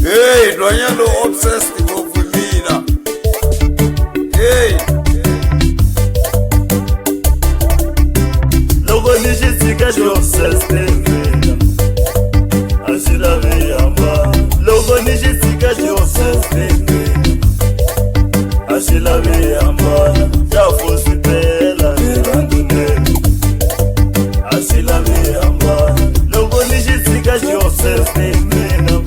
Hey, Dwanyalo obsessed with Lina. Hey. Logo nishitsika obsessed with Lina. Ashila viyamba. Logo nishitsika obsessed with Lina. Ashila viyamba. Jafusi pela nirandunelu. Ashila viyamba. Logo nishitsika obsessed with Lina.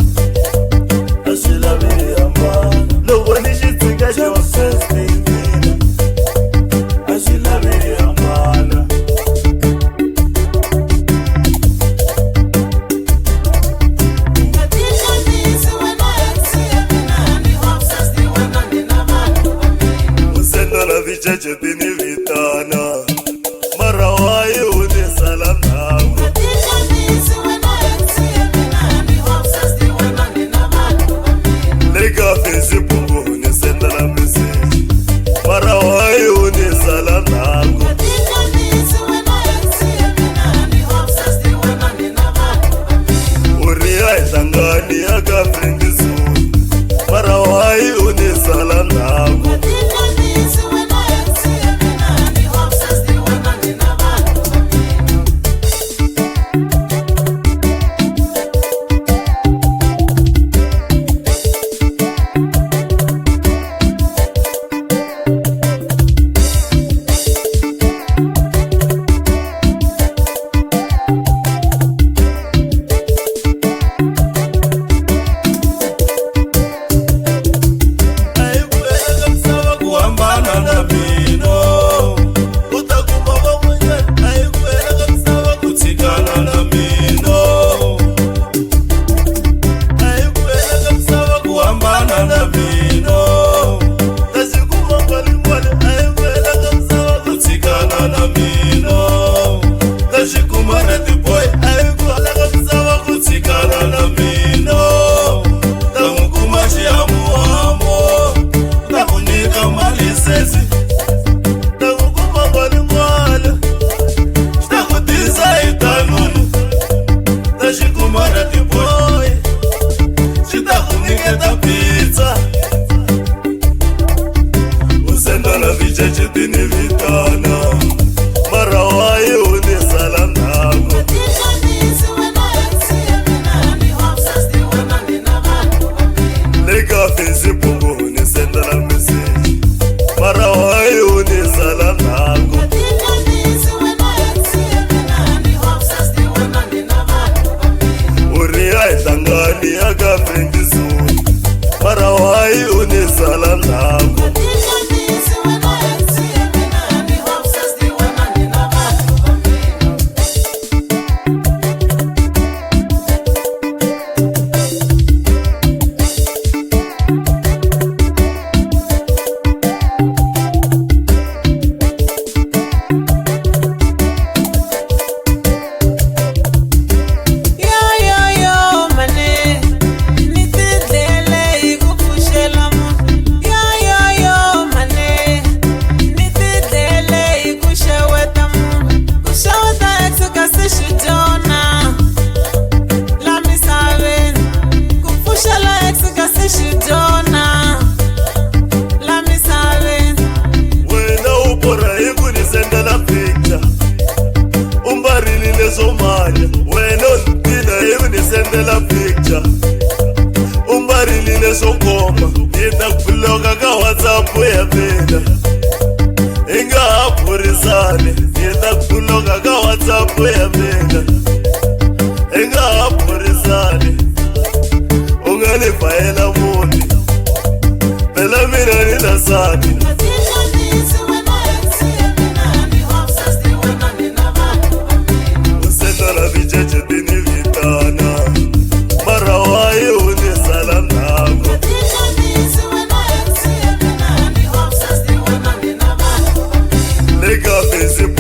Vichache tini vitana Marawai uni salam nangu Lega Facebook uni senda la message Marawai uni salam nangu Uria itangani aga friend zuni Marawai uni salam nangu Tini vitana Marawai uni salam nangu Lega Facebook uni senda la message Marawai uni salam nangu Uria itangani aga friend zuni Marawai uni salam nangu Umbarilile sokoma Nita kuloga ka WhatsApp ya pena Inga hapurizane Nita kuloga ka WhatsApp ya pena Inga hapurizane Ungani faela muni Pela mina nina sani Usenda la vichache tini vitana Marawai uni salam nangu Lega Facebook